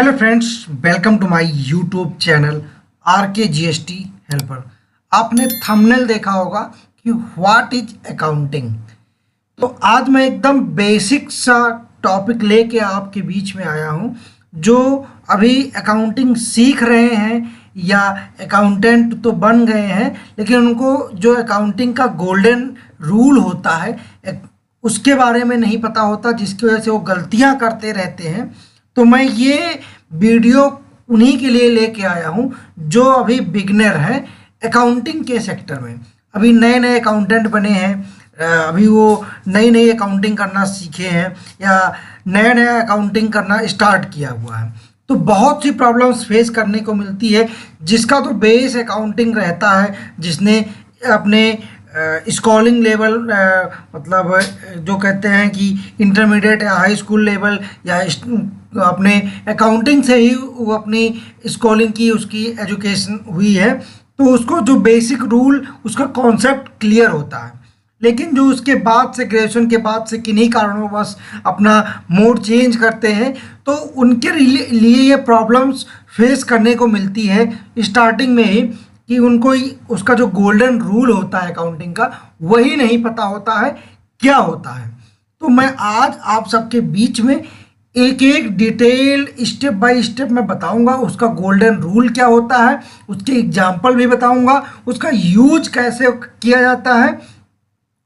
Hello friends, welcome to my YouTube channel R K GST helper. आपने thumbnail देखा होगा कि व्हाट इज अकाउंटिंग। तो आज मैं एकदम बेसिक सा टॉपिक लेके आपके बीच में आया हूँ। जो अभी अकाउंटिंग सीख रहे हैं या अकाउंटेंट तो बन गए हैं, लेकिन उनको जो अकाउंटिंग का गोल्डन रूल होता है उसके बारे में नहीं पता होता, जिसकी वजह से वो गलतियाँ करते रहते हैं। तो मैं ये वीडियो उन्हीं के लिए लेके आया हूँ जो अभी बिगनर हैं अकाउंटिंग के सेक्टर में। अभी नए नए अकाउंटेंट बने हैं, अभी वो नई नई अकाउंटिंग करना सीखे हैं या नया नया अकाउंटिंग करना स्टार्ट किया हुआ है। तो बहुत सी प्रॉब्लम्स फेस करने को मिलती है, जिसका तो बेस अकाउंटिंग रहता है, जिसने अपने स्कॉलिंग लेवल मतलब जो कहते हैं कि इंटरमीडिएट या हाई स्कूल लेवल या अपने अकाउंटिंग से ही वो अपनी स्कॉलिंग की, उसकी एजुकेशन हुई है, तो उसको जो बेसिक रूल उसका कॉन्सेप्ट क्लियर होता है। लेकिन जो उसके बाद से ग्रेजुएशन के बाद से किन्हीं कारणों अपना मोड चेंज करते हैं, तो उनके लिए ये प्रॉब्लम्स फेस करने को मिलती है स्टार्टिंग में ही कि उनको उसका जो गोल्डन रूल होता है अकाउंटिंग का वही नहीं पता होता है क्या होता है। तो मैं आज आप सबके बीच में एक एक डिटेल स्टेप बाय स्टेप मैं बताऊंगा उसका गोल्डन रूल क्या होता है, उसके एग्जाम्पल भी बताऊंगा, उसका यूज कैसे किया जाता है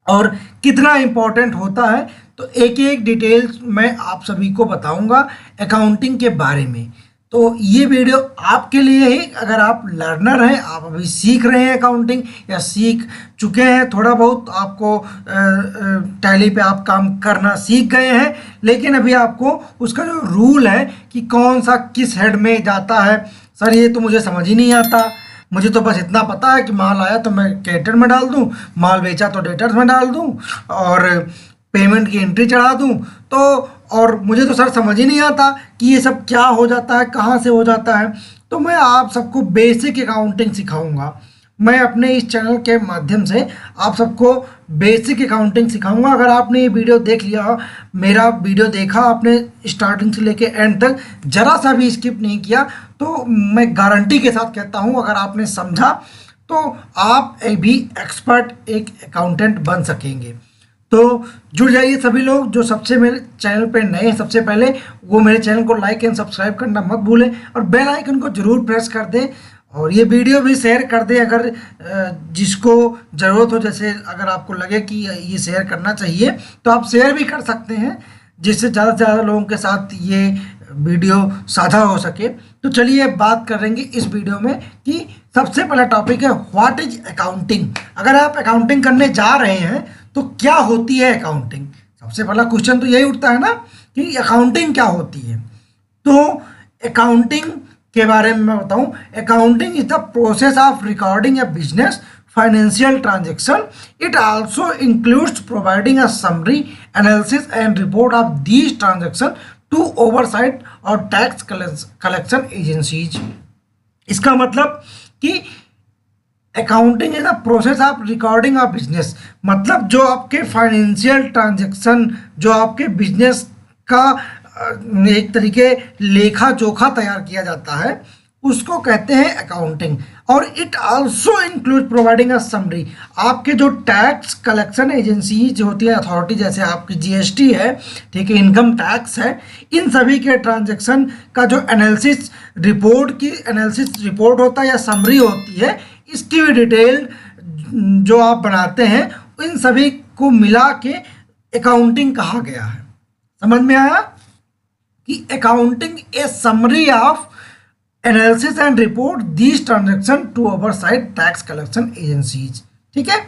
और कितना इम्पोर्टेंट होता है। तो एक एक डिटेल्स मैं आप सभी को बताऊंगा अकाउंटिंग के बारे में। तो ये वीडियो आपके लिए ही, अगर आप लर्नर हैं, आप अभी सीख रहे हैं अकाउंटिंग या सीख चुके हैं, थोड़ा बहुत आपको टैली पे आप काम करना सीख गए हैं, लेकिन अभी आपको उसका जो रूल है कि कौन सा किस हेड में जाता है, सर ये तो मुझे समझ ही नहीं आता। मुझे तो बस इतना पता है कि माल आया तो मैं क्रेडिटर में डाल दूं, माल बेचा तो डेटर्स में डाल दूं और पेमेंट की एंट्री चढ़ा दूं। तो और मुझे तो सर समझ ही नहीं आता कि ये सब क्या हो जाता है, कहाँ से हो जाता है। तो मैं आप सबको बेसिक अकाउंटिंग सिखाऊंगा। मैं अपने इस चैनल के माध्यम से आप सबको बेसिक अकाउंटिंग सिखाऊंगा। अगर आपने ये वीडियो देख लिया, मेरा वीडियो देखा आपने स्टार्टिंग से लेके एंड तक, ज़रा सा भी स्किप नहीं किया, तो मैं गारंटी के साथ कहता हूँ अगर आपने समझा तो आप भी एक्सपर्ट एक अकाउंटेंट बन सकेंगे। तो जुड़ जाइए सभी लोग जो सबसे मेरे चैनल पे नए हैं, सबसे पहले वो मेरे चैनल को लाइक एंड सब्सक्राइब करना मत भूलें और बेल आइकन को जरूर प्रेस कर दें और ये वीडियो भी शेयर कर दें अगर जिसको ज़रूरत हो। जैसे अगर आपको लगे कि ये शेयर करना चाहिए तो आप शेयर भी कर सकते हैं, जिससे ज़्यादा से ज़्यादा लोगों के साथ ये वीडियो साझा हो सके। तो चलिए बात करेंगे इस वीडियो में कि सबसे पहला टॉपिक है व्हाट इज अकाउंटिंग। अगर आप अकाउंटिंग करने जा रहे हैं तो क्या होती है अकाउंटिंग। सबसे पहला क्वेश्चन तो यही उठता है ना कि अकाउंटिंग क्या होती है। तो अकाउंटिंग के बारे में मैं बताऊं, accounting is the process of recording a business financial transaction. It also includes providing a summary, analysis and report of these transactions to oversight or tax collection agencies. इसका मतलब कि accounting is the process of recording of business, मतलब जो आपके financial transaction, जो आपके business का एक तरीके लेखा जोखा तैयार किया जाता है, उसको कहते हैं अकाउंटिंग। और it also include providing a summary. आपके जो टैक्स कलेक्शन एजेंसी जो होती है, अथॉरिटी, जैसे आपकी जीएसटी है, ठीक है, इनकम टैक्स है, इन सभी के ट्रांजैक्शन का जो एनालिसिस रिपोर्ट होता है या समरी होती है, इसकी भी डिटेल जो आप बनाते हैं, इन सभी को मिला के अकाउंटिंग कहा गया है। समझ में आया कि accounting a summary of analysis and report these transaction to oversight tax collection agencies. ठीक है,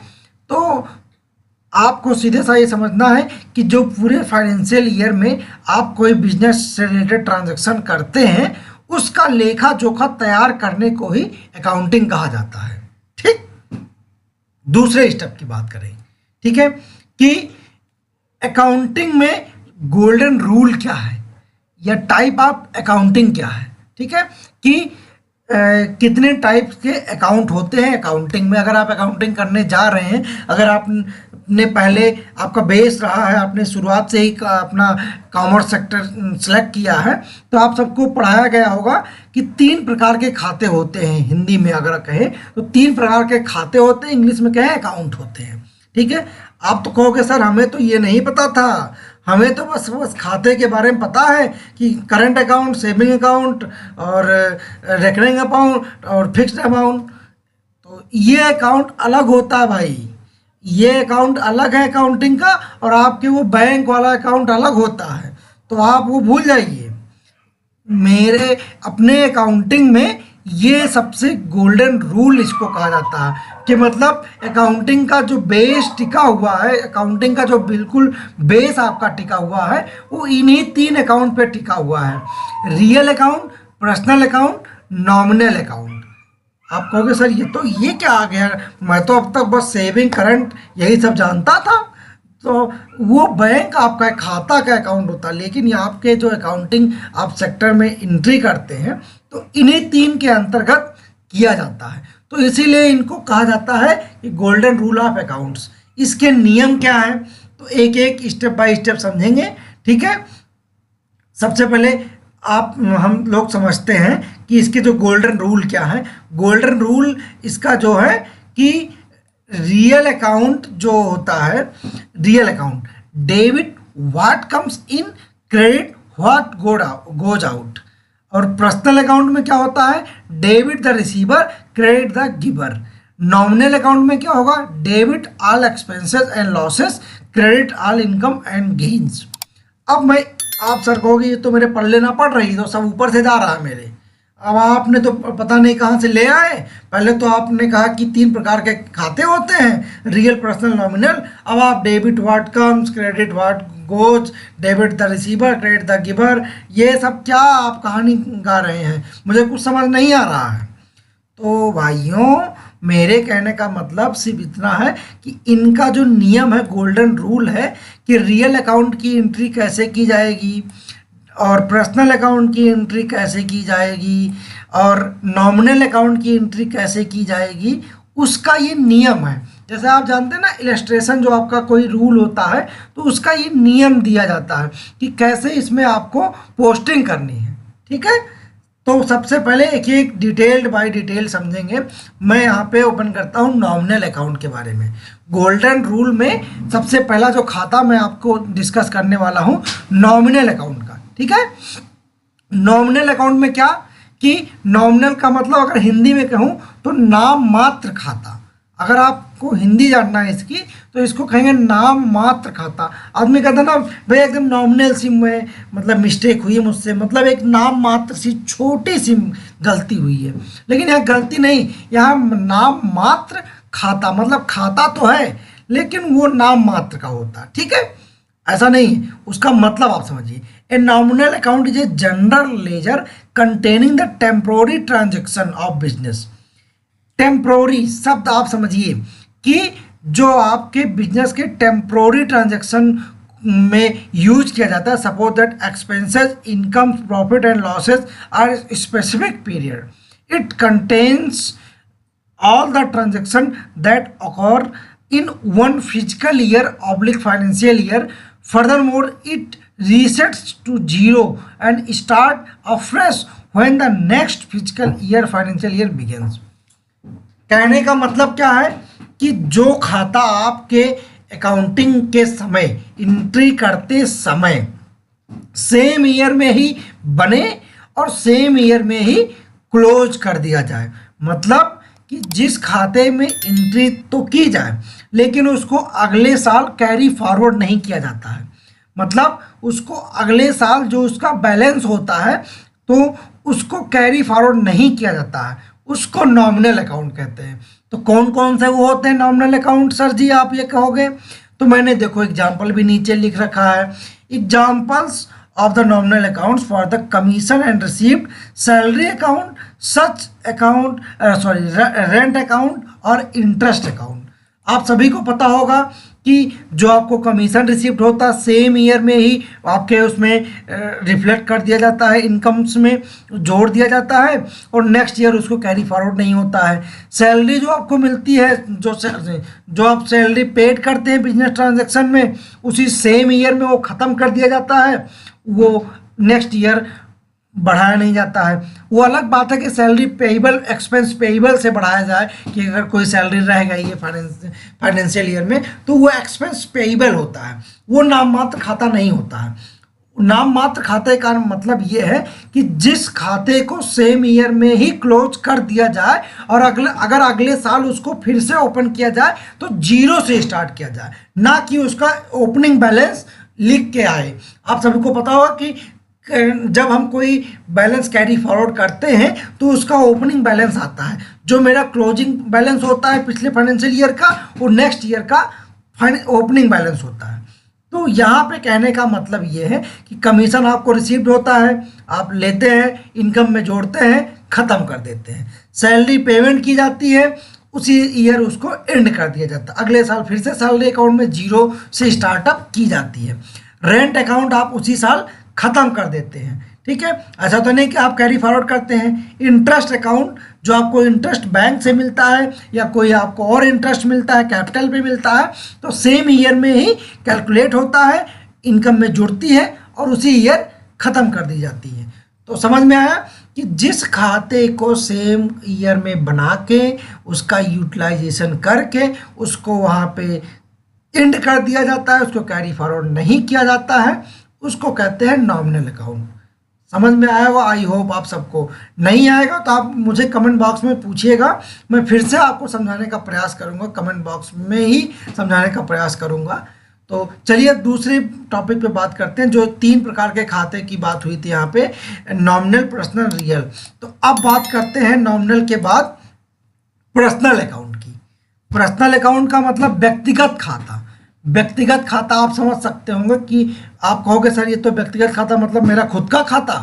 तो आपको सीधे सा ये समझना है कि जो पूरे फाइनेंशियल ईयर में आप कोई बिजनेस से रिलेटेड ट्रांजेक्शन करते हैं, उसका लेखा जोखा तैयार करने को ही अकाउंटिंग कहा जाता है। ठीक, दूसरे स्टेप की बात करें, ठीक है, कि अकाउंटिंग में गोल्डन रूल क्या है या टाइप ऑफ अकाउंटिंग क्या है। ठीक है, कि कितने टाइप्स के अकाउंट होते हैं अकाउंटिंग में। अगर आप अकाउंटिंग करने जा रहे हैं, अगर आपने पहले आपका बेस रहा है, आपने शुरुआत से ही अपना कॉमर्स सेक्टर सेलेक्ट किया है, तो आप सबको पढ़ाया गया होगा कि 3 प्रकार के खाते होते हैं। हिंदी में अगर कहें तो 3 प्रकार के खाते होते हैं, इंग्लिश में कहें अकाउंट होते हैं। ठीक है, आप तो कहोगे सर हमें तो ये नहीं पता था, हमें तो बस खाते के बारे में पता है कि करंट अकाउंट, सेविंग अकाउंट और रेकरिंग अकाउंट और फिक्स्ड अमाउंट। तो ये अकाउंट अलग होता है भाई, ये अकाउंट अलग है अकाउंटिंग का, और आपके वो बैंक वाला अकाउंट अलग होता है, तो आप वो भूल जाइए। मेरे अपने अकाउंटिंग में ये सबसे गोल्डन रूल इसको कहा जाता है कि मतलब अकाउंटिंग का जो बेस टिका हुआ है, अकाउंटिंग का जो बिल्कुल बेस आपका टिका हुआ है, वो इन्हीं 3 अकाउंट पे टिका हुआ है। Real account, personal account, nominal account. आप कहोगे सर ये क्या आ गया, मैं तो अब तक बस सेविंग, करंट यही सब जानता था। तो वो बैंक आपका खाता का अकाउंट होता है, लेकिन ये आपके जो अकाउंटिंग आप सेक्टर में एंट्री करते हैं तो इन्हीं 3 के अंतर्गत किया जाता है। तो इसीलिए इनको कहा जाता है कि गोल्डन रूल ऑफ अकाउंट्स। इसके नियम क्या हैं, तो एक एक स्टेप बाय स्टेप समझेंगे। ठीक है, सबसे पहले हम लोग समझते हैं कि इसके जो गोल्डन रूल क्या है। गोल्डन रूल इसका जो है कि रियल अकाउंट जो होता है, real account debit what comes in, credit what goes out. और पर्सनल अकाउंट में क्या होता है, debit the receiver, credit the giver. Nominal account में क्या होगा, debit all expenses and losses, credit all income and gains. अब मैं आप सर कहोगे ये तो मेरे पढ़ ना पड़ रही, तो सब ऊपर से जा रहा है मेरे। अब आपने तो पता नहीं कहाँ से ले आए। पहले तो आपने कहा कि 3 प्रकार के खाते होते हैं, रियल, पर्सनल, नॉमिनल। अब आप debit what comes, credit what goes, debit the receiver, credit the giver, ये सब क्या आप कहानी गा रहे हैं, मुझे कुछ समझ नहीं आ रहा है। तो भाइयों, मेरे कहने का मतलब सिर्फ इतना है कि इनका जो नियम है, गोल्डन रूल है कि रियल अकाउंट की एंट्री कैसे की जाएगी, और पर्सनल अकाउंट की एंट्री कैसे की जाएगी, और नॉमिनल अकाउंट की एंट्री कैसे की जाएगी, उसका ये नियम है। जैसे आप जानते हैं ना, इलस्ट्रेशन जो आपका कोई रूल होता है, तो उसका ये नियम दिया जाता है कि कैसे इसमें आपको पोस्टिंग करनी है। ठीक है, तो सबसे पहले एक एक डिटेल्ड बाय डिटेल समझेंगे। मैं यहाँ पे ओपन करता हूँ नॉमिनल अकाउंट के बारे में। गोल्डन रूल में सबसे पहला जो खाता मैं आपको डिस्कस करने वाला हूँ, नॉमिनल अकाउंट का। ठीक है, नॉमिनल अकाउंट में क्या कि नॉमिनल का मतलब अगर हिंदी में कहूँ तो नाम मात्र खाता। अगर आपको हिंदी जानना है इसकी, तो इसको कहेंगे नाम मात्र खाता। आदमी कहता ना भाई एकदम नॉमिनल सी में मतलब मिस्टेक हुई है मुझसे, मतलब एक नाम मात्र सी छोटी सी गलती हुई है, लेकिन यहाँ गलती नहीं, यहाँ नाम मात्र खाता, मतलब खाता तो है लेकिन वो नाम मात्र का होता है। ठीक है, ऐसा नहीं, उसका मतलब आप समझिए। A nominal account is a general ledger containing the temporary transaction of business. Temporary शब्द आप समझिए कि जो आपके बिजनेस के टेम्पोररी ट्रांजेक्शन में यूज किया जाता है। Suppose that expenses, income, profit and losses are specific period. It contains all the transaction that occur in one physical year oblique financial year. Furthermore, it resets to zero and start afresh when the next fiscal year financial year begins. कहने का मतलब क्या है कि जो खाता आपके accounting के समय एंट्री करते समय सेम ईयर में ही बने और सेम ईयर में ही क्लोज कर दिया जाए। मतलब कि जिस खाते में एंट्री तो की जाए लेकिन उसको अगले साल कैरी फॉरवर्ड नहीं किया जाता है। मतलब उसको अगले साल जो उसका बैलेंस होता है तो उसको कैरी फॉरवर्ड नहीं किया जाता है, उसको नॉमिनल अकाउंट कहते हैं। तो कौन कौन से वो होते हैं नॉमिनल अकाउंट सर जी, आप ये कहोगे। तो मैंने देखो एग्जाम्पल भी नीचे लिख रखा है। Examples of the nominal accounts for the commission and received, salary account, such account rent account और interest account। आप सभी को पता होगा कि जो आपको कमीशन रिसीव्ड होता है सेम ईयर में ही आपके उसमें रिफ्लेक्ट कर दिया जाता है, इनकम्स में जोड़ दिया जाता है और नेक्स्ट ईयर उसको कैरी फॉरवर्ड नहीं होता है। सैलरी जो आपको मिलती है, जो आप सैलरी पेड करते हैं बिजनेस ट्रांजैक्शन में, उसी सेम ईयर में वो ख़त्म कर दिया जाता है, वो नेक्स्ट ईयर बढ़ाया नहीं जाता है। वो अलग बात है कि सैलरी पेएबल एक्सपेंस पेएबल से बढ़ाया जाए कि अगर कोई सैलरी रह गई है फाइनेंशियल ईयर में तो वो एक्सपेंस पेएबल होता है, वो नाम मात्र खाता नहीं होता है। नाम मात्र खाते का मतलब ये है कि जिस खाते को सेम ईयर में ही क्लोज कर दिया जाए और अगर अगले साल उसको फिर से ओपन किया जाए तो जीरो से स्टार्ट किया जाए, ना कि उसका ओपनिंग बैलेंस लिख के आए। आप सभी को पता होगा कि जब हम कोई बैलेंस कैरी फॉरवर्ड करते हैं तो उसका ओपनिंग बैलेंस आता है, जो मेरा क्लोजिंग बैलेंस होता है पिछले फाइनेंशियल ईयर का, वो नेक्स्ट ईयर का ओपनिंग बैलेंस होता है। तो यहाँ पे कहने का मतलब ये है कि कमीशन आपको रिसीव्ड होता है, आप लेते हैं, इनकम में जोड़ते हैं, ख़त्म कर देते हैं। सैलरी पेमेंट की जाती है, उसी ईयर उसको एंड कर दिया जाता है, अगले साल फिर से सैलरी अकाउंट में जीरो से स्टार्टअप की जाती है। रेंट अकाउंट आप उसी साल ख़त्म कर देते हैं, ठीक है। ऐसा तो नहीं कि आप कैरी फॉरवर्ड करते हैं। इंटरेस्ट अकाउंट, जो आपको इंटरेस्ट बैंक से मिलता है या कोई आपको और इंटरेस्ट मिलता है, कैपिटल पे मिलता है, तो सेम ईयर में ही कैलकुलेट होता है, इनकम में जुड़ती है और उसी ईयर ख़त्म कर दी जाती है। तो समझ में आया कि जिस खाते को सेम ईयर में बना के उसका यूटिलाइजेशन करके उसको वहाँ पे एंड कर दिया जाता है, उसको कैरी फॉरवर्ड नहीं किया जाता है, उसको कहते हैं नॉमिनल अकाउंट। समझ में आया होगा, आई होप आप सबको। नहीं आएगा तो आप मुझे कमेंट बॉक्स में पूछिएगा, मैं फिर से आपको समझाने का प्रयास करूंगा, कमेंट बॉक्स में ही समझाने का प्रयास करूंगा। तो चलिए दूसरे टॉपिक पे बात करते हैं, जो 3 प्रकार के खाते की बात हुई थी यहाँ पे, नॉमिनल, पर्सनल, रियल। तो अब बात करते हैं नॉमिनल के बाद पर्सनल अकाउंट की। पर्सनल अकाउंट का मतलब व्यक्तिगत खाता। व्यक्तिगत खाता आप समझ सकते होंगे कि आप कहोगे सर ये तो व्यक्तिगत खाता मतलब मेरा खुद का खाता।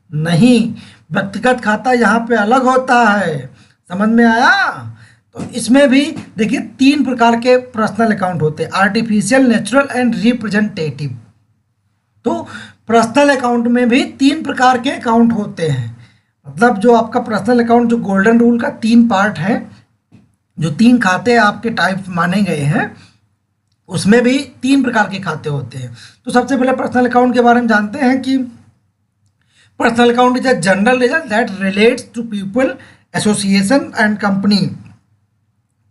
नहीं, व्यक्तिगत खाता यहाँ पे अलग होता है, समझ में आया। तो इसमें भी देखिए 3 प्रकार के पर्सनल अकाउंट होते हैं, आर्टिफिशियल, नेचुरल एंड रिप्रेजेंटेटिव। तो पर्सनल अकाउंट में भी 3 प्रकार के अकाउंट होते हैं। मतलब जो आपका पर्सनल अकाउंट, जो गोल्डन रूल का 3 पार्ट है, जो 3 खाते आपके टाइप माने गए हैं, उसमें भी 3 प्रकार के खाते होते हैं। तो सबसे पहले पर्सनल अकाउंट के बारे में जानते हैं कि personal account is a general ledger that relates to people, association and company.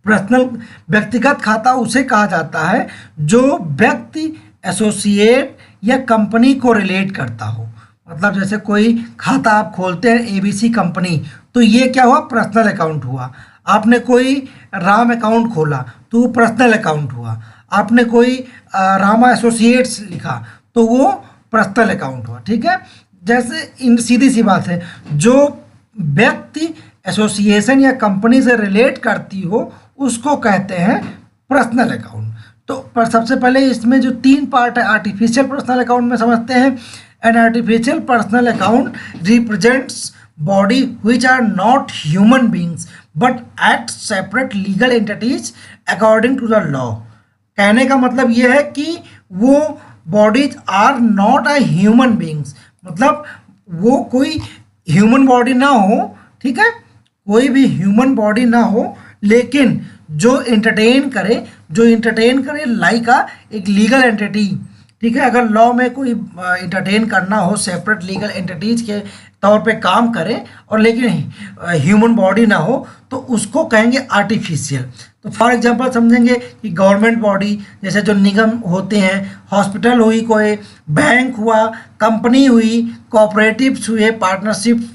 Personal व्यक्तिगत खाता उसे कहा जाता है जो व्यक्ति, एसोसिएट या कंपनी को रिलेट करता हो। मतलब जैसे कोई खाता आप खोलते हैं एबीसी कंपनी, तो ये क्या हुआ, पर्सनल अकाउंट हुआ। आपने कोई राम अकाउंट खोला तो वो पर्सनल अकाउंट हुआ। आपने कोई रामा एसोसिएट्स लिखा तो वो पर्सनल अकाउंट हुआ, ठीक है। जैसे इन सीधी सी बात है, जो व्यक्ति एसोसिएशन या कंपनी से रिलेट करती हो उसको कहते हैं पर्सनल अकाउंट। तो पर सबसे पहले इसमें जो 3 पार्ट है, आर्टिफिशियल पर्सनल अकाउंट में समझते हैं। An artificial personal account represents body which are not human beings but act separate legal entities according to the law। कहने का मतलब ये है कि वो bodies are not a human beings, मतलब वो कोई ह्यूमन बॉडी ना हो, ठीक है, कोई भी ह्यूमन बॉडी ना हो, लेकिन जो इंटरटेन करे लाइक एक लीगल एंटिटी, ठीक है। अगर लॉ में कोई इंटरटेन करना हो, सेपरेट लीगल एंटिटीज के तौर पे काम करे और लेकिन ह्यूमन बॉडी ना हो, तो उसको कहेंगे आर्टिफिशियल। तो फॉर एग्जांपल समझेंगे कि गवर्नमेंट बॉडी, जैसे जो निगम होते हैं, हॉस्पिटल हुई, कोई बैंक हुआ, कंपनी हुई, कोऑपरेटिव्स हुए, पार्टनरशिप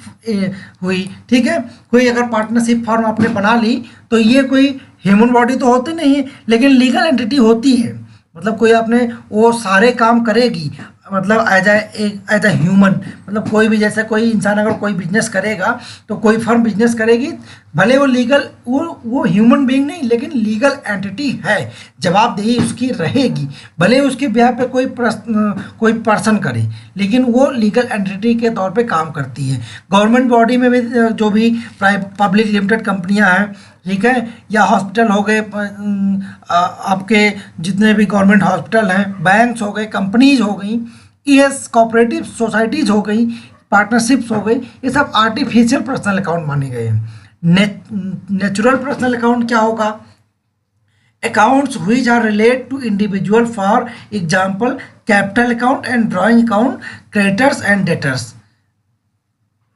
हुई, ठीक है। कोई अगर पार्टनरशिप फॉर्म आपने बना ली तो ये कोई ह्यूमन बॉडी तो होती नहीं है, लेकिन लीगल एंटिटी होती है। मतलब कोई आपने वो सारे काम करेगी, मतलब एज ए ह्यूमन, मतलब कोई भी, जैसे कोई इंसान अगर कोई बिजनेस करेगा तो कोई फर्म बिजनेस करेगी, भले वो लीगल, वो ह्यूमन बीइंग नहीं लेकिन लीगल एंटिटी है, जवाबदेही उसकी रहेगी। भले उसके बिहार पे कोई पर्सन करे, लेकिन वो लीगल एंटिटी के तौर पे काम करती है। गवर्नमेंट बॉडी में भी जो भी पब्लिक लिमिटेड कंपनियां हैं, ठीक है, या हॉस्पिटल हो गए, आपके जितने भी गवर्नमेंट हॉस्पिटल हैं, बैंक्स हो गए, कंपनीज हो गई, ईएस कोऑपरेटिव सोसाइटीज हो गई, पार्टनरशिप्स हो गई, ये सब आर्टिफिशियल पर्सनल अकाउंट माने गए हैं। नेचुरल पर्सनल अकाउंट क्या होगा? Accounts which are relate to individual, for example capital account and drawing account, creditors and debtors।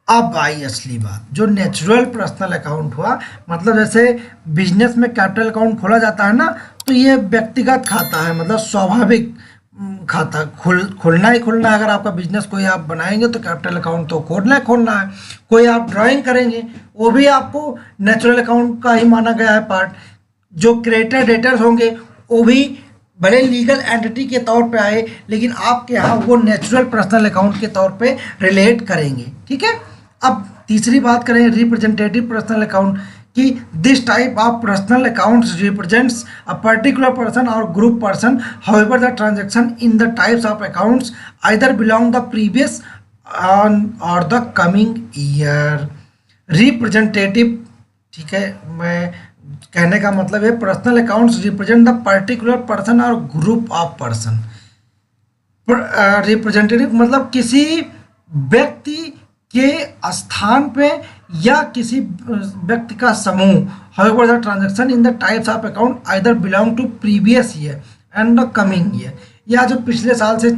अब आई असली बात, जो नेचुरल पर्सनल अकाउंट हुआ, मतलब जैसे बिजनेस में कैपिटल अकाउंट खोला जाता है ना, तो ये व्यक्तिगत खाता है, मतलब स्वाभाविक खाता खुलना ही खुलना है। अगर आपका बिजनेस कोई आप बनाएंगे तो कैपिटल अकाउंट तो खोलना ही खोलना है। कोई आप ड्राइंग करेंगे वो भी आपको नेचुरल अकाउंट का ही माना गया है पार्ट। जो क्रेडिटर डेटर्स होंगे वो भी बड़े लीगल एंटिटी के तौर पे आए, लेकिन आपके यहाँ वो नेचुरल पर्सनल अकाउंट के तौर पे रिलेट करेंगे। ठीक है, अब तीसरी बात करें रिप्रेजेंटेटिव पर्सनल अकाउंट कि this type of personal accounts represents a particular person और group person, however the transaction in the types of accounts either belong the previous और द कमिंग ईयर। रिप्रेजेंटेटिव, ठीक है, मैं कहने का मतलब है personal accounts represent the particular person और ग्रुप ऑफ पर्सन। रिप्रेजेंटेटिव मतलब किसी व्यक्ति के स्थान पे या किसी व्यक्ति का समूह, however the transaction in the types of account either belong to previous year and the coming year, या जो पिछले साल से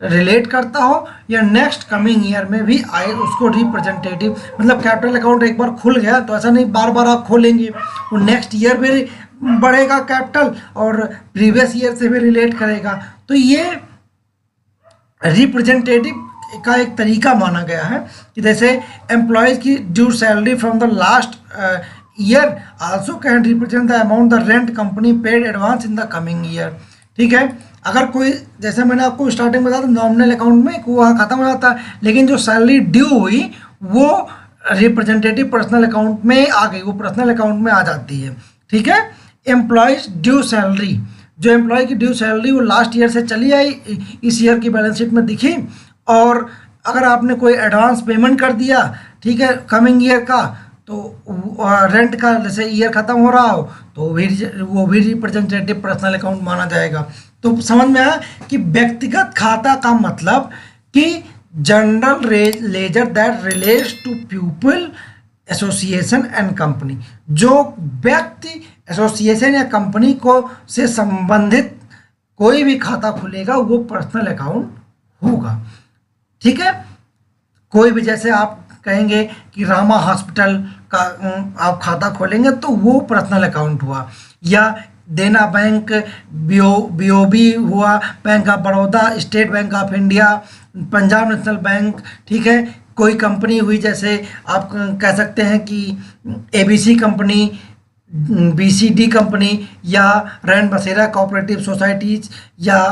रिलेट करता हो या नेक्स्ट कमिंग ईयर में भी आए, उसको रिप्रेजेंटेटिव। मतलब कैपिटल अकाउंट एक बार खुल गया तो ऐसा नहीं बार बार आप खोलेंगे, वो नेक्स्ट ईयर भी बढ़ेगा कैपिटल और प्रीवियस ईयर से भी रिलेट करेगा। तो ये रिप्रेजेंटेटिव का एक तरीका माना गया है कि जैसे एम्प्लॉयज़ की due salary from the last year also can represent the amount the rent company paid advance in the coming year. ठीक है, अगर कोई, जैसे मैंने आपको स्टार्टिंग में बताया था, नॉमिनल अकाउंट में वह खत्म हो जाता है, लेकिन जो सैलरी ड्यू हुई वो रिप्रेजेंटेटिव पर्सनल अकाउंट में आ गई, वो पर्सनल अकाउंट में आ जाती है। ठीक है, एम्प्लॉयज़ ड्यू सैलरी, जो एम्प्लॉय की ड्यू सैलरी वो लास्ट ईयर से चली आई, इस ईयर की बैलेंस शीट में दिखी, और अगर आपने कोई एडवांस पेमेंट कर दिया, ठीक है, कमिंग ईयर का, तो रेंट का जैसे ईयर ख़त्म हो रहा हो तो वो भी रिप्रेजेंटेटिव पर्सनल अकाउंट माना जाएगा। तो समझ में आया कि व्यक्तिगत खाता का मतलब कि general ledger that relates to people, association and company. जो व्यक्ति, एसोसिएशन या कंपनी को से संबंधित कोई भी खाता खुलेगा वो पर्सनल अकाउंट होगा। ठीक है, कोई भी, जैसे आप कहेंगे कि रामा हॉस्पिटल का आप खाता खोलेंगे तो वो पर्सनल अकाउंट हुआ, या देना बैंक, बीओबी हुआ, bank of Baroda, state bank of India, Punjab national bank. ठीक है, कोई कंपनी हुई, जैसे आप कह सकते हैं कि एबीसी कंपनी, बीसीडी कंपनी, या रैन बसेरा कोऑपरेटिव सोसाइटीज, या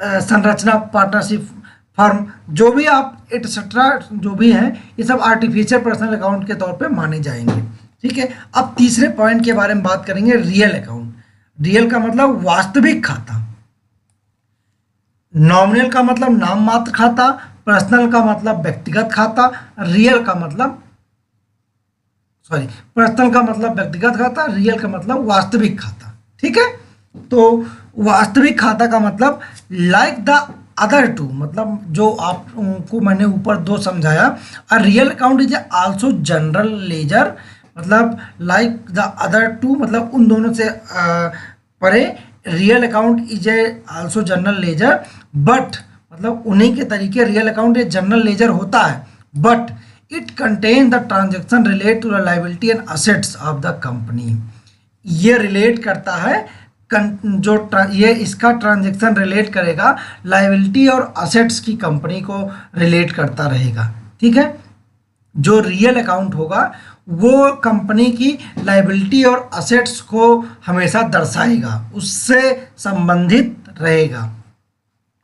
संरचना पार्टनरशिप फर्म, जो भी आप एटसेट्रा जो भी हैं, ये सब आर्टिफिशियल पर्सनल अकाउंट के तौर पे माने जाएंगे। ठीक है, अब तीसरे पॉइंट के बारे में बात करेंगे, रियल अकाउंट। रियल का मतलब वास्तविक खाता, नॉमिनल का मतलब नाम मात्र खाता, पर्सनल का मतलब व्यक्तिगत खाता, रियल का मतलब पर्सनल का मतलब व्यक्तिगत खाता, रियल का मतलब वास्तविक खाता। ठीक है, तो वास्तविक खाता का मतलब लाइक द अदर टू, मतलब जो आपको मैंने ऊपर दो समझाया, a real account is also general ledger, मतलब लाइक द अदर टू मतलब उन दोनों से परे, real account is also general ledger, but मतलब उन्हीं के तरीके रियल अकाउंट एक जनरल लेजर होता है, but it contain the transaction relate to the liability and assets of the company. ये रिलेट करता है, जो ये इसका ट्रांजेक्शन रिलेट करेगा लाइबिलिटी और असेट्स की कंपनी को रिलेट करता रहेगा। ठीक है, जो रियल अकाउंट होगा वो कंपनी की लाइबिलिटी और असेट्स को हमेशा दर्शाएगा, उससे संबंधित रहेगा।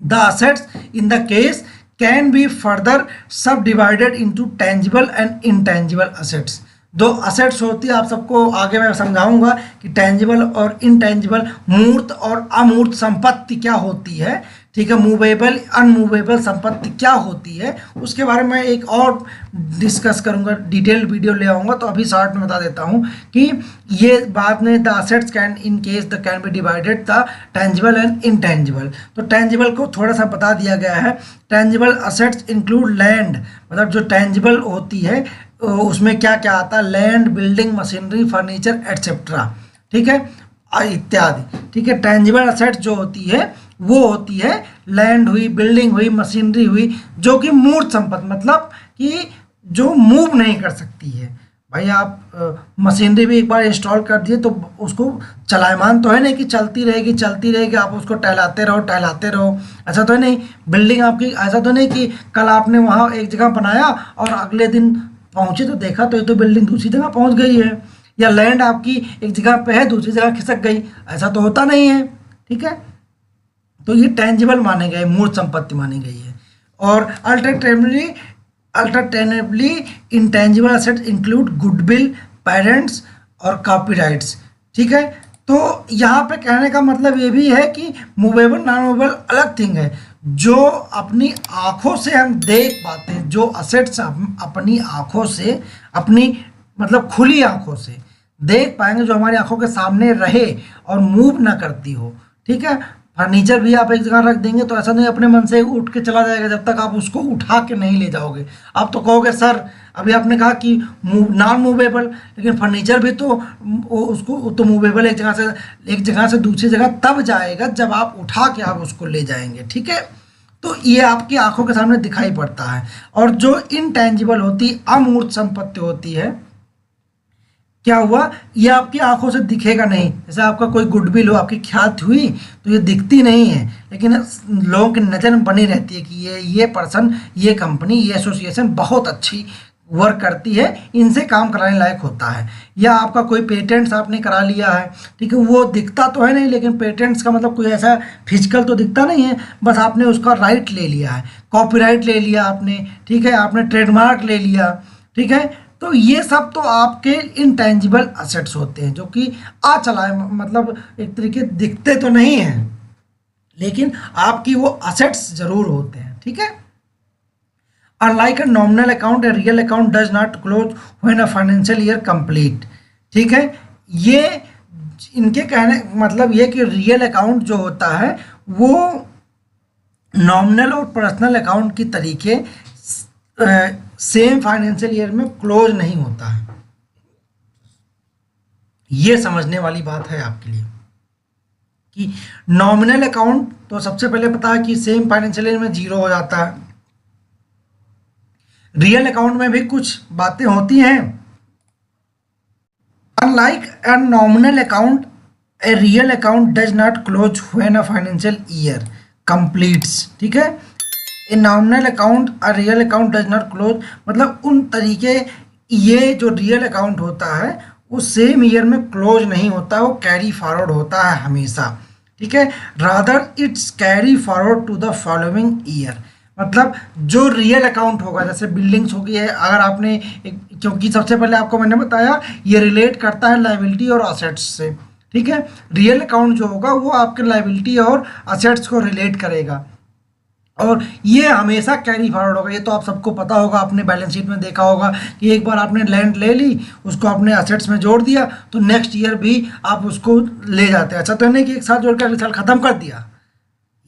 The assets in the case can be further subdivided into tangible and intangible assets. दो असेट्स होती है, आप सबको आगे मैं समझाऊंगा कि टेंजिबल और इनटेंजिबल, मूर्त और अमूर्त संपत्ति क्या होती है। ठीक है, मूवेबल अनमूवेबल संपत्ति क्या होती है उसके बारे में एक और डिस्कस करूंगा, डिटेल्ड वीडियो ले आऊंगा। तो अभी शॉर्ट में बता देता हूं कि ये बाद में the assets can in case the can be divided the tangible and intangible. तो टेंजिबल को थोड़ा सा बता दिया गया है। टेंजिबल असेट्स इंक्लूड लैंड, मतलब जो टेंजिबल होती है उसमें क्या क्या आता है, land, building, machinery, furniture etcetera, ठीक है, इत्यादि। ठीक है, टेंजिबल असेट्स जो होती है वो होती है लैंड हुई, बिल्डिंग हुई, मशीनरी हुई, जो कि मूर्त संपत्ति, मतलब कि जो मूव नहीं कर सकती है। भाई आप मशीनरी भी एक बार इंस्टॉल कर दिए तो उसको चलायमान तो है नहीं कि चलती रहेगी, आप उसको टहलाते रहो, ऐसा तो है नहीं। बिल्डिंग आपकी ऐसा तो नहीं कि कल आपने वहाँ एक जगह बनाया और अगले दिन पहुँचे तो देखा तो ये तो बिल्डिंग दूसरी जगह पहुँच गई है, या लैंड आपकी एक जगह पे है दूसरी जगह खिसक गई, ऐसा तो होता नहीं है। ठीक है, तो ये टेंजिबल माने गए, मूर्त संपत्ति मानी गई है। और alternatively intangible assets include goodwill, parents और कॉपीराइट्स। ठीक है, तो यहाँ पे कहने का मतलब ये भी है कि मूवेबल नॉन मूवेबल अलग थिंग है। जो अपनी आंखों से हम देख पाते हैं, जो असेट्स हम अपनी आंखों से, अपनी मतलब खुली आंखों से देख पाएंगे, जो हमारी आंखों के सामने रहे और मूव ना करती हो। ठीक है, फर्नीचर भी आप एक जगह रख देंगे तो ऐसा नहीं अपने मन से उठ के चला जाएगा, जब तक आप उसको उठा के नहीं ले जाओगे। आप तो कहोगे सर अभी आपने कहा कि नॉन मूवेबल, लेकिन फर्नीचर भी तो उसको तो मूवेबल एक जगह से दूसरी जगह तब जाएगा जब आप उठा के आप उसको ले जाएंगे। ठीक है, तो ये आपकी आंखों के सामने दिखाई पड़ता है। और जो इनटेंजिबल होती, अमूर्त संपत्ति होती है, क्या हुआ, ये आपकी आंखों से दिखेगा नहीं। जैसे आपका कोई गुडविल हो, आपकी ख्याति हुई तो ये दिखती नहीं है, लेकिन लोगों की नज़र में बनी रहती है कि ये पर्सन, ये कंपनी, ये एसोसिएशन बहुत अच्छी वर्क करती है, इनसे काम कराने लायक होता है। या आपका कोई पेटेंट्स आपने करा लिया है, ठीक है, वो दिखता तो है नहीं, लेकिन पेटेंट्स का मतलब कोई ऐसा फिजिकल तो दिखता नहीं है, बस आपने उसका राइट ले लिया है, कॉपीराइट ले लिया आपने, ठीक है, आपने ट्रेडमार्क ले लिया। ठीक है, तो ये सब तो आपके इनटेंजिबल असेट्स होते हैं, जो कि अचलाय, मतलब एक तरीके दिखते तो नहीं हैं, लेकिन आपकी वो असेट्स जरूर होते हैं। ठीक है, unlike a nominal account, a real account does not close when a financial year complete. ठीक है, ये इनके कहने मतलब ये कि रियल अकाउंट जो होता है वो नॉमिनल और पर्सनल अकाउंट की तरीके सेम फाइनेंशियल ईयर में क्लोज नहीं होता है। ये समझने वाली बात है आपके लिए कि नॉमिनल अकाउंट तो सबसे पहले पता है कि सेम फाइनेंशियल ईयर में 0 हो जाता है। रियल अकाउंट में भी कुछ बातें होती हैं। Unlike a nominal account, a real account does not close when a financial year completes. ठीक है, a nominal account a real account does not close, मतलब उन तरीके, ये जो रियल अकाउंट होता है वो सेम ईयर में क्लोज नहीं होता, वो कैरी फॉरवर्ड होता है हमेशा। ठीक है, rather it's carry forward to the following year. मतलब जो रियल अकाउंट होगा, जैसे बिल्डिंग्स होगी है, अगर आपने क्योंकि सबसे पहले आपको मैंने बताया ये रिलेट करता है लायबिलिटी और असेट्स से। ठीक है, रियल अकाउंट जो होगा वो आपके लायबिलिटी और असेट्स को रिलेट करेगा और ये हमेशा कैरी फॉरवर्ड होगा। ये तो आप सबको पता होगा, अपने बैलेंस शीट में देखा होगा कि एक बार आपने लैंड ले ली, उसको अपने असेट्स में जोड़ दिया तो नेक्स्ट ईयर भी आप उसको ले जाते हैं। अच्छा तो नहीं कि एक साथ जोड़कर अगले साल ख़त्म कर दिया,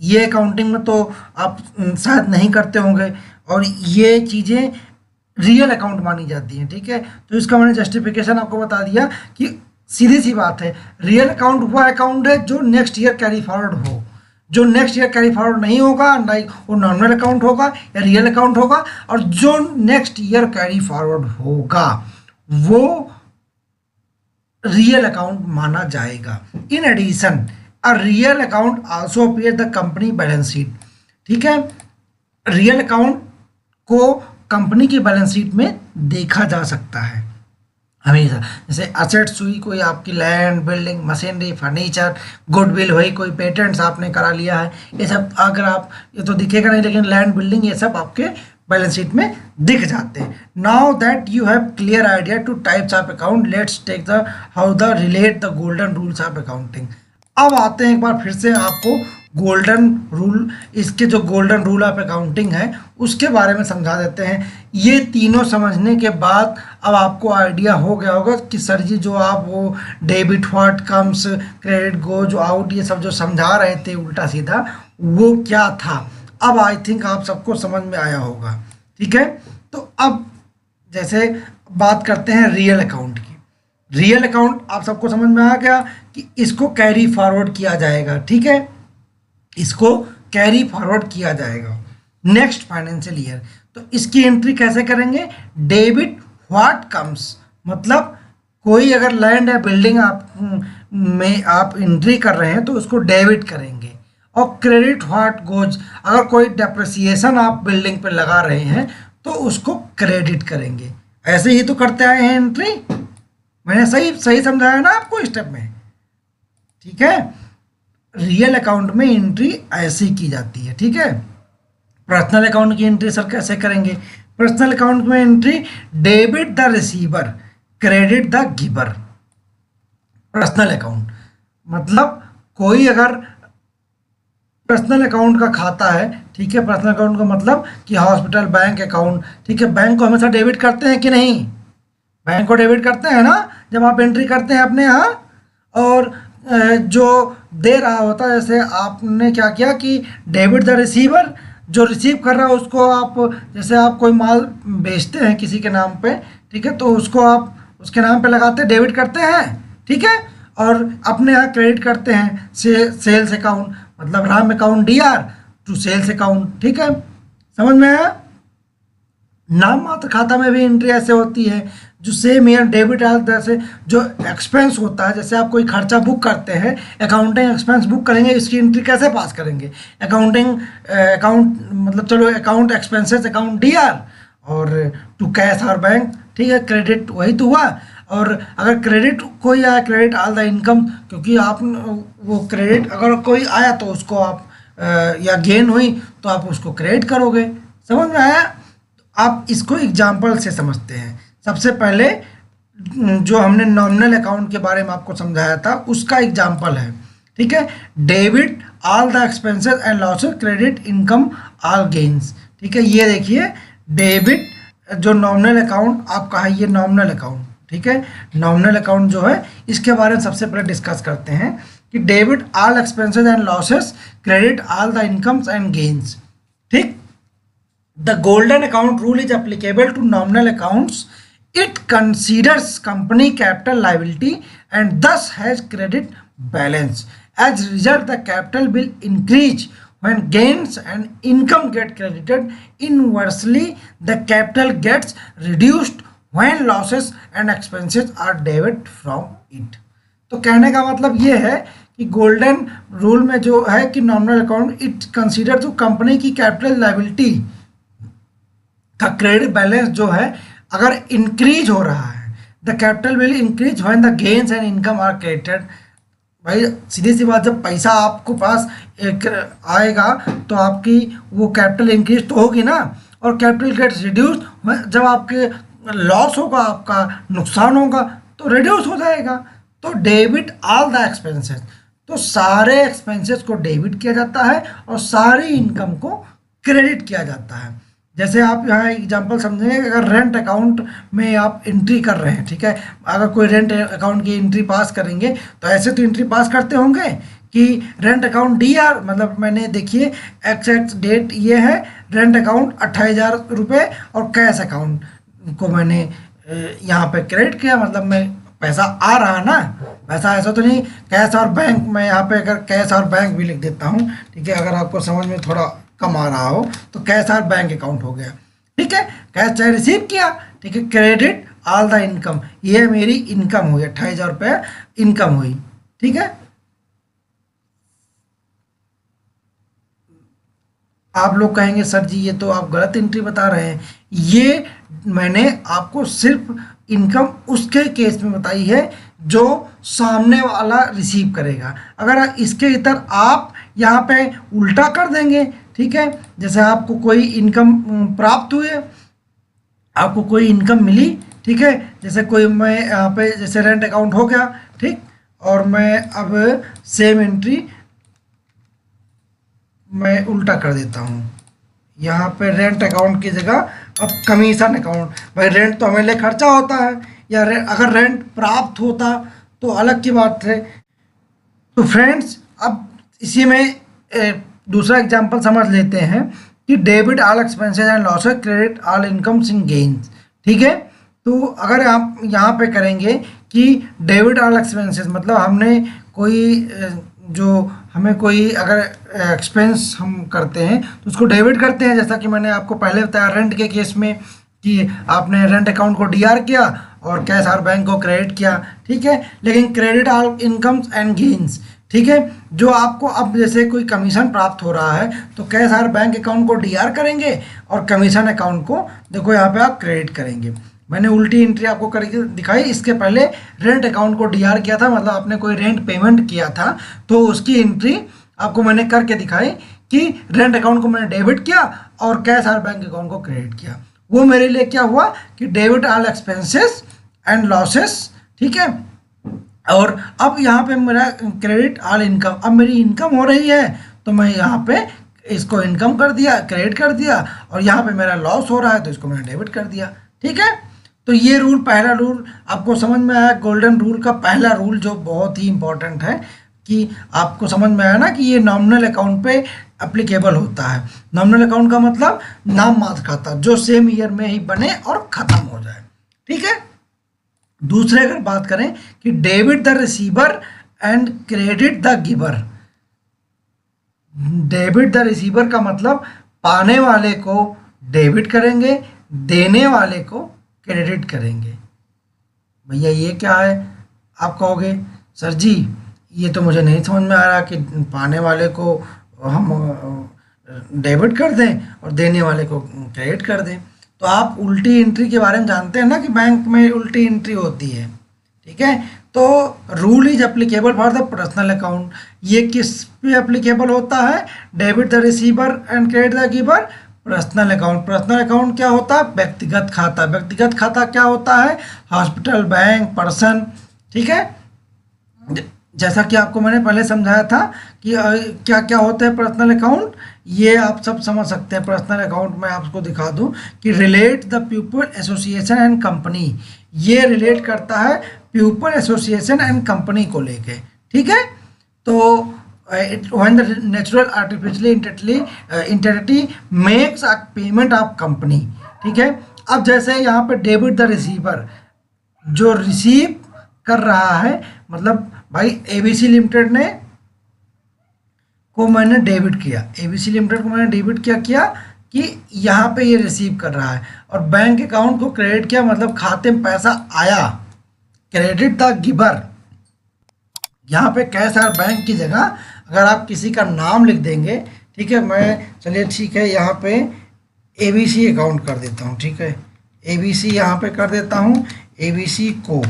ये अकाउंटिंग में तो आप शायद नहीं करते होंगे, और ये चीज़ें रियल अकाउंट मानी जाती हैं। ठीक है, तो इसका मैंने जस्टिफिकेशन आपको बता दिया कि सीधी सी बात है, रियल अकाउंट वह अकाउंट है जो नेक्स्ट ईयर कैरी फॉरवर्ड हो। जो नेक्स्ट ईयर कैरी फॉरवर्ड नहीं होगा, लाइक वो नॉमिनल अकाउंट होगा या रियल अकाउंट होगा, और जो नेक्स्ट ईयर कैरी फॉरवर्ड होगा वो रियल अकाउंट माना जाएगा। In addition a real account also appear the company balance sheet. ठीक है, रियल अकाउंट को कंपनी की बैलेंस शीट में देखा जा सकता है हमेशा। जैसे असेट्स हुई कोई आपकी land, building, machinery, furniture, goodwill हुई, कोई पेटेंट्स आपने करा लिया है, ये सब अगर आप, ये तो दिखेगा नहीं लेकिन लैंड, बिल्डिंग, ये सब आपके बैलेंस शीट में दिख जाते हैं। Now that you have clear idea two types of account, let's take the how the relate the golden rules of accounting. अब आते हैं एक बार फिर से आपको गोल्डन रूल, इसके जो गोल्डन रूल ऑफ अकाउंटिंग है उसके बारे में समझा देते हैं। ये तीनों समझने के बाद अब आपको आइडिया हो गया होगा कि सर जी जो आप वो debit what comes, credit goes out, ये सब जो समझा रहे थे उल्टा सीधा, वो क्या था। अब आई थिंक आप सबको समझ में आया होगा। ठीक है, तो अब जैसे बात करते हैं रियल अकाउंट की। रियल अकाउंट आप सबको समझ में आ गया कि इसको कैरी फॉरवर्ड किया जाएगा। ठीक है, इसको कैरी फॉरवर्ड किया जाएगा नेक्स्ट फाइनेंशियल ईयर। तो इसकी एंट्री कैसे करेंगे? डेबिट व्हाट कम्स, मतलब कोई अगर लैंड या बिल्डिंग आप में आप एंट्री कर रहे हैं तो उसको डेबिट करेंगे। और क्रेडिट व्हाट गोज, अगर कोई डेप्रिसिएशन आप बिल्डिंग पे लगा रहे हैं तो उसको क्रेडिट करेंगे। ऐसे ही तो करते आए हैं एंट्री। मैंने सही सही समझाया ना आपको स्टेप में? ठीक है, रियल अकाउंट में एंट्री ऐसी की जाती है। ठीक है, पर्सनल अकाउंट की एंट्री सर कैसे करेंगे? पर्सनल अकाउंट में entry debit the receiver, credit the giver. Personal account मतलब कोई अगर पर्सनल अकाउंट का खाता है, ठीक है, पर्सनल अकाउंट का मतलब कि हॉस्पिटल, बैंक अकाउंट, ठीक है, बैंक को हमेशा डेबिट करते हैं कि नहीं? बैंक को डेबिट करते हैं ना जब आप एंट्री करते हैं अपने यहाँ। और जो दे रहा होता है, जैसे आपने क्या किया कि डेबिट द रिसीवर, जो रिसीव कर रहा है उसको आप, जैसे आप कोई माल बेचते हैं किसी के नाम पे, ठीक है, तो उसको आप उसके नाम पे लगाते हैं, डेबिट करते हैं। ठीक है, और अपने यहाँ क्रेडिट करते हैं सेल्स अकाउंट, मतलब Ram account DR to sales account. ठीक है, समझ में आया? नाम मात्र खाता में भी एंट्री ऐसे होती है जो सेम ईयर डेबिट जैसे जो एक्सपेंस होता है, जैसे आप कोई खर्चा बुक करते हैं, अकाउंटिंग एक्सपेंस बुक करेंगे, इसकी एंट्री कैसे पास करेंगे? अकाउंटिंग अकाउंट मतलब चलो अकाउंट एक्सपेंसेस अकाउंट डीआर और टू कैश और बैंक। ठीक है, क्रेडिट वही तो हुआ। और अगर क्रेडिट कोई आया, क्रेडिट ऑल द इनकम, क्योंकि आप वो क्रेडिट अगर कोई आया तो उसको आप या गेन हुई तो आप उसको क्रेडिट करोगे। समझ में आया? आप इसको एग्जाम्पल से समझते हैं। सबसे पहले जो हमने नॉमिनल अकाउंट के बारे में आपको समझाया था उसका एग्जाम्पल है। ठीक है, debit all the expenses and losses, credit income all gains. ठीक है, ये देखिए डेबिट जो नॉमिनल अकाउंट आपका है, ये नॉमिनल अकाउंट। ठीक है, नॉमिनल अकाउंट जो है इसके बारे में सबसे पहले डिस्कस करते हैं कि debit all expenses and losses, credit all the incomes and gains. ठीक, the golden account rule is applicable to nominal accounts. It considers company capital liability and thus has credit balance. As a result, the capital will increase when gains and income get credited. Inversely, the capital gets reduced when losses and expenses are debited from it. तो कहने का मतलब ये है कि golden rule में जो है कि नॉमिनल अकाउंट इट कंसीडर जो कंपनी की कैपिटल लायबिलिटी का क्रेडिट बैलेंस जो है अगर इंक्रीज हो रहा है, the capital will increase when the gains and income are credited. भाई सीधी सी बात, जब पैसा आपको पास एक आएगा तो आपकी वो कैपिटल इंक्रीज तो होगी ना, और कैपिटल गेट्स रिड्यूस जब आपके लॉस होगा, आपका नुकसान होगा तो रिड्यूस हो जाएगा। तो डेबिट ऑल द एक्सपेंसेस, तो सारे एक्सपेंसेस को डेबिट किया जाता है और सारी इनकम को क्रेडिट किया जाता है। जैसे आप यहाँ एग्जांपल समझेंगे, अगर रेंट अकाउंट में आप एंट्री कर रहे हैं, ठीक है, अगर कोई रेंट अकाउंट की एंट्री पास करेंगे तो ऐसे तो एंट्री पास करते होंगे कि रेंट अकाउंट डीआर, मतलब मैंने देखिए एक्स डेट ये है, रेंट अकाउंट 28,000 रुपये और कैश अकाउंट को मैंने यहाँ पे क्रेडिट किया, मतलब मैं पैसा आ रहा ना, पैसा ऐसा तो नहीं कैश और बैंक, मैं यहाँ पे अगर कैश और बैंक भी लिख देता हूँ, ठीक है, अगर आपको समझ में थोड़ा कम आ रहा हो तो कैश और बैंक अकाउंट हो गया। ठीक है, कैश चाहे रिसीव किया, ठीक है, क्रेडिट ऑल द इनकम, ये मेरी इनकम हुई 28,000 रुपये इनकम हुई। ठीक है, आप लोग कहेंगे सर जी ये तो आप गलत एंट्री बता रहे हैं। ये मैंने आपको सिर्फ इनकम उसके केस में बताई है जो सामने वाला रिसीव करेगा। अगर इसके इतर आप यहाँ पे उल्टा कर देंगे, ठीक है, जैसे आपको कोई इनकम प्राप्त हुई, आपको कोई इनकम मिली, ठीक है, जैसे कोई मैं यहाँ पे जैसे रेंट अकाउंट हो गया, ठीक, और मैं अब सेम एंट्री मैं उल्टा कर देता हूँ, यहाँ पे रेंट अकाउंट की जगह अब कमीशन अकाउंट। भाई रेंट तो हमें लिए खर्चा होता है, या अगर रेंट प्राप्त होता तो अलग की बात है। तो फ्रेंड्स अब इसी में दूसरा एग्जांपल समझ लेते हैं कि debit all expenses and losses, credit all incomes and gains. ठीक है, तो अगर आप यहाँ पे करेंगे कि डेबिट ऑल एक्सपेंसेस मतलब हमने कोई जो हमें कोई अगर एक्सपेंस हम करते हैं तो उसको डेबिट करते हैं, जैसा कि मैंने आपको पहले बताया रेंट के केस में कि आपने रेंट अकाउंट को डीआर किया और कैश और बैंक को क्रेडिट किया। ठीक है, लेकिन credit all incomes and gains, ठीक है, जो आपको अब जैसे कोई कमीशन प्राप्त हो रहा है तो कैश और बैंक अकाउंट को डीआर करेंगे और कमीशन अकाउंट को देखो यहाँ पे आप क्रेडिट करेंगे। मैंने उल्टी एंट्री आपको करके दिखाई, इसके पहले रेंट अकाउंट को डीआर किया था, मतलब आपने कोई रेंट पेमेंट किया था तो उसकी एंट्री आपको मैंने करके दिखाई कि रेंट अकाउंट को मैंने डेबिट किया और कैश और बैंक अकाउंट को क्रेडिट किया। वो मेरे लिए क्या हुआ कि debit all expenses and losses. ठीक है, और अब यहाँ पे मेरा क्रेडिट ऑल इनकम, अब मेरी इनकम हो रही है तो मैं यहाँ पे इसको इनकम कर दिया, क्रेडिट कर दिया, और यहाँ पे मेरा लॉस हो रहा है तो इसको मैंने डेबिट कर दिया। ठीक है, तो ये रूल, पहला रूल आपको समझ में आया। गोल्डन रूल का पहला रूल जो बहुत ही इंपॉर्टेंट है कि आपको समझ में आया ना कि ये नॉमिनल अकाउंट पे एप्लीकेबल होता है। नॉमिनल अकाउंट का मतलब नाम मात्र खाता, जो सेम ईयर में ही बने और ख़त्म हो जाए। ठीक है, दूसरे अगर बात करें कि debit the receiver and credit the giver. Debit the receiver का मतलब पाने वाले को डेबिट करेंगे, देने वाले को क्रेडिट करेंगे। भैया ये क्या है, आप कहोगे सर जी ये तो मुझे नहीं समझ में आ रहा कि पाने वाले को हम डेबिट कर दें और देने वाले को क्रेडिट कर दें। तो आप उल्टी एंट्री के बारे में जानते हैं ना कि बैंक में उल्टी एंट्री होती है। ठीक है, तो rule is applicable for the personal account. ये किस पे एप्लीकेबल होता है? Debit the receiver and credit the giver, personal account. Personal account क्या होता है? व्यक्तिगत खाता। व्यक्तिगत खाता क्या होता है? Hospital, bank, person. ठीक है, जैसा कि आपको मैंने पहले समझाया था कि क्या क्या होता है पर्सनल अकाउंट, ये आप सब समझ सकते हैं। पर्सनल अकाउंट मैं आपको दिखा दूं कि relate the people association and company, ये रिलेट करता है पीपल एसोसिएशन एंड कंपनी को लेके। ठीक है, तो when the natural artificially entity makes a payment of company। ठीक है, अब जैसे यहाँ पे डेबिट द रिसीवर, जो रिसीव कर रहा है, मतलब भाई एबीसी लिमिटेड ने को मैंने डेबिट किया, एबीसी लिमिटेड को मैंने डेबिट क्या किया कि यहाँ पे ये रिसीव कर रहा है, और बैंक अकाउंट को क्रेडिट किया, मतलब खाते में पैसा आया। क्रेडिट द गिवर, यहाँ पे कैश और बैंक की जगह अगर आप किसी का नाम लिख देंगे, ठीक है, मैं चलिए ठीक है यहाँ पे एबीसी अकाउंट कर देता हूँ। ठीक है, एबीसी यहाँ पे कर देता हूँ, एबीसी को,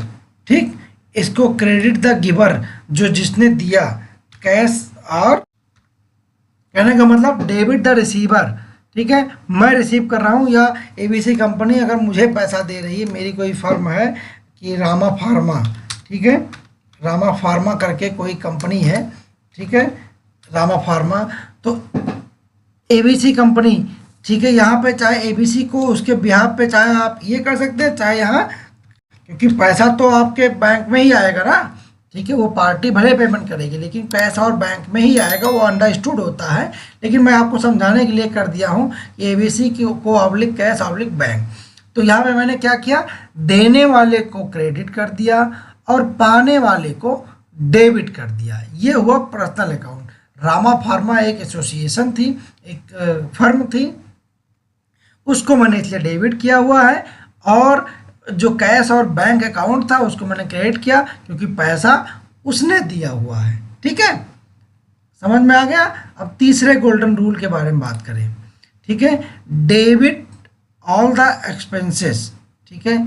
ठीक, इसको क्रेडिट द गिवर, जो जिसने दिया, कैश और कहने का मतलब डेबिट द रिसीवर। ठीक है, मैं रिसीव कर रहा हूँ, या एबीसी कंपनी अगर मुझे पैसा दे रही है, मेरी कोई फर्म है कि रामा फार्मा, ठीक है, रामा फार्मा करके कोई कंपनी है, ठीक है, रामा फार्मा, तो एबीसी कंपनी, ठीक है, यहाँ पे चाहे एबीसी को उसके बिहाफ पे चाहे आप ये कर सकते हैं, चाहे यहाँ, क्योंकि पैसा तो आपके बैंक में ही आएगा ना। ठीक है, वो पार्टी भले पेमेंट करेगी लेकिन पैसा और बैंक में ही आएगा, वो अंडरस्टूड होता है। लेकिन मैं आपको समझाने के लिए कर दिया हूँ कि एबीसी को ऑब्लिक कैश ऑब्लिक बैंक। तो यहाँ पे मैंने क्या किया, देने वाले को क्रेडिट कर दिया और पाने वाले को डेबिट कर दिया। ये हुआ पर्सनल अकाउंट। रामा फार्मा एक एसोसिएशन थी, एक फर्म थी, उसको मैंने इसलिए डेबिट किया हुआ है, और जो कैश और बैंक अकाउंट था उसको मैंने क्रेडिट किया क्योंकि पैसा उसने दिया हुआ है। ठीक है, समझ में आ गया। अब तीसरे गोल्डन रूल के बारे में बात करें। ठीक है, डेबिट ऑल द एक्सपेंसेस। ठीक है,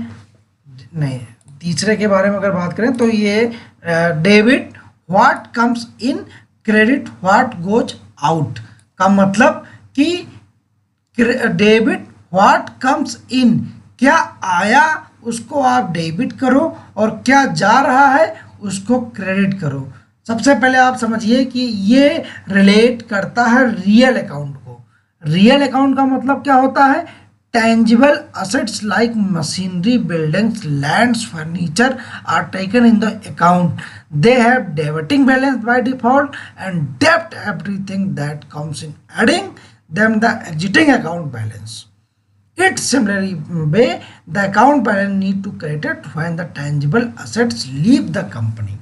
नहीं, तीसरे के बारे में अगर बात करें तो ये debit what comes in, credit what goes out का मतलब कि डेबिट व्हाट कम्स इन, क्या आया उसको आप डेबिट करो और क्या जा रहा है उसको क्रेडिट करो। सबसे पहले आप समझिए कि ये रिलेट करता है रियल अकाउंट को। रियल अकाउंट का मतलब क्या होता है? Tangible assets like machinery, buildings, lands, furniture are taken in the account. They have debiting balance by default and डेब्ट everything that comes in adding them the existing account balance. It similarly way the account balance need to created when the tangible assets leave the company।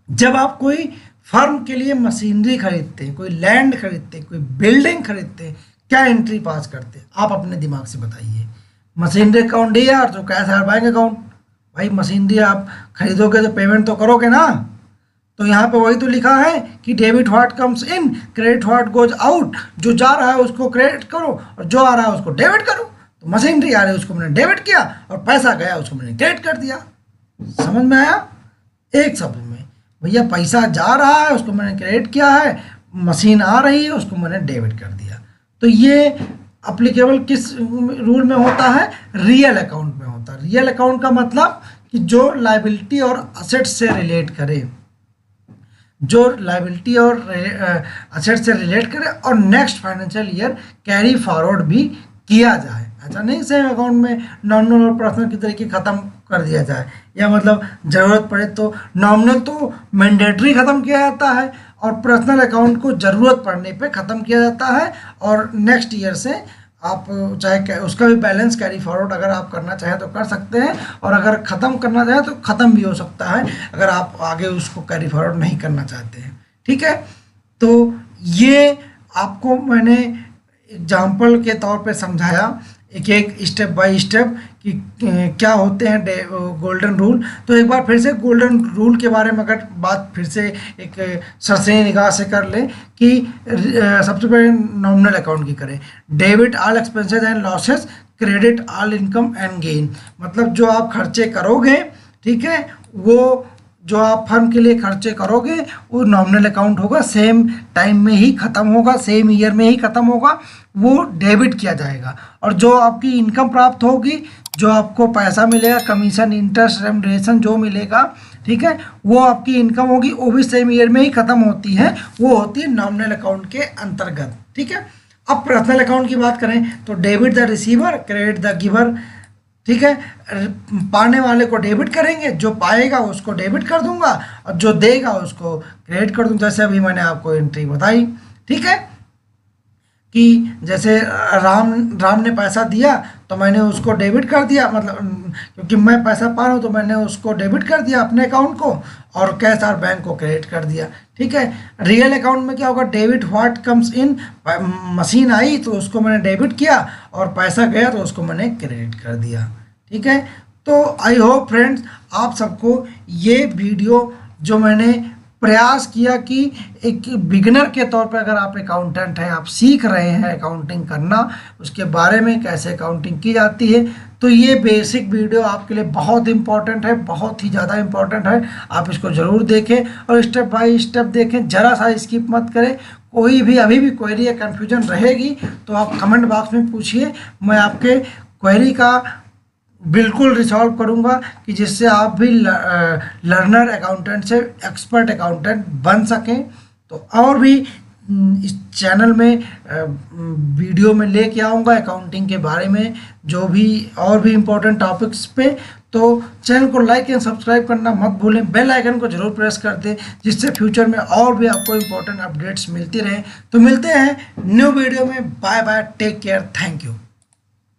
जब आप कोई firm के लिए machinery खरीदते हैं, कोई land खरीदते हैं, कोई बिल्डिंग खरीदते हैं, क्या एंट्री पास करते हैं? आप अपने दिमाग से बताइए। मशीनरी अकाउंट है यार, जो कैश है बैंक अकाउंट। भाई मशीनरी आप खरीदोगे तो पेमेंट तो करोगे ना। तो यहाँ पे वही तो लिखा है कि debit what comes in, credit what goes out. जो जा रहा है उसको क्रेडिट करो और जो आ रहा है उसको डेबिट करो। तो मशीनरी आ रही है उसको मैंने डेबिट किया और पैसा गया उसको मैंने क्रेडिट कर दिया। समझ में आया? एक शब्द में भैया, पैसा जा रहा है उसको मैंने क्रेडिट किया है, मशीन आ रही है उसको मैंने डेबिट कर दिया। तो ये अप्लीकेबल किस रूल में होता है? रियल अकाउंट में होता है। रियल अकाउंट का मतलब कि जो लायबिलिटी और असेट से रिलेट करे, जो लायबिलिटी और असेट से रिलेट करे और next financial year carry forward भी किया जाए। ऐसा नहीं सेम अकाउंट में नॉमिनल और पर्सनल की तरीके ख़त्म कर दिया जाए, या मतलब ज़रूरत पड़े तो नॉमिनल तो मैंडेटरी ख़त्म किया जाता है और पर्सनल अकाउंट को ज़रूरत पड़ने पे ख़त्म किया जाता है। और नेक्स्ट ईयर से आप चाहे उसका भी बैलेंस कैरी फॉरवर्ड अगर आप करना चाहें तो कर सकते हैं, और अगर ख़त्म करना चाहें तो ख़त्म भी हो सकता है अगर आप आगे उसको कैरी फॉरवर्ड नहीं करना चाहते हैं। ठीक है, तो ये आपको मैंने एग्जाम्पल के तौर पे समझाया, एक एक स्टेप बाय स्टेप कि क्या होते हैं गोल्डन रूल। तो एक बार फिर से गोल्डन रूल के बारे में अगर बात फिर से एक सरसरी निगाह से कर लें कि सबसे पहले नॉमिनल अकाउंट की करें। Debit all expenses and losses, credit all income and gain. मतलब जो आप खर्चे करोगे, ठीक है, वो जो आप फर्म के लिए खर्चे करोगे वो नॉमिनल अकाउंट होगा, सेम टाइम में ही ख़त्म होगा, सेम ईयर में ही ख़त्म होगा, वो डेबिट किया जाएगा। और जो आपकी इनकम प्राप्त होगी, जो आपको पैसा मिलेगा, कमीशन, इंटरेस्ट, रेमुनरेशन जो मिलेगा, ठीक है, वो आपकी इनकम होगी, वो भी सेम ईयर में ही ख़त्म होती है, वो होती है नॉमिनल अकाउंट के अंतर्गत। ठीक है, अब पर्सनल अकाउंट की बात करें तो debit the receiver, credit the giver. ठीक है, पाने वाले को डेबिट करेंगे, जो पाएगा उसको डेबिट कर दूंगा और जो देगा उसको क्रेडिट कर दूंगा। जैसे अभी मैंने आपको एंट्री बताई, ठीक है, कि जैसे राम ने पैसा दिया तो मैंने उसको डेबिट कर दिया, मतलब क्योंकि मैं पैसा पा रहा हूँ तो मैंने उसको डेबिट कर दिया अपने अकाउंट को, और कैश और बैंक को क्रेडिट कर दिया। ठीक है, रियल अकाउंट में क्या होगा? Debit what comes in, machine आई तो उसको मैंने डेबिट किया और पैसा गया तो उसको मैंने क्रेडिट कर दिया। ठीक है, तो आई होप फ्रेंड्स आप सबको ये वीडियो जो मैंने प्रयास किया कि एक बिगिनर के तौर पर अगर आप अकाउंटेंट हैं, आप सीख रहे हैं अकाउंटिंग करना, उसके बारे में कैसे अकाउंटिंग की जाती है, तो ये बेसिक वीडियो आपके लिए बहुत इंपॉर्टेंट है, बहुत ही ज़्यादा इंपॉर्टेंट है। आप इसको ज़रूर देखें और स्टेप बाय स्टेप देखें, ज़रा सा स्किप मत करें। कोई भी अभी भी क्वेरी या कन्फ्यूजन रहेगी तो आप कमेंट बॉक्स में पूछिए, मैं आपके क्वेरी का बिल्कुल रिसॉल्व करूंगा कि जिससे आप भी लर्नर अकाउंटेंट से एक्सपर्ट अकाउंटेंट बन सकें। तो और भी इस चैनल में वीडियो में लेके आऊँगा अकाउंटिंग के बारे में, जो भी और भी इम्पोर्टेंट टॉपिक्स पे। तो चैनल को लाइक एंड सब्सक्राइब करना मत भूलें, बेल आइकन को जरूर प्रेस कर दें, जिससे फ्यूचर में और भी आपको इम्पोर्टेंट अपडेट्स मिलती रहें। तो मिलते हैं न्यू वीडियो में, bye bye, take care, thank you.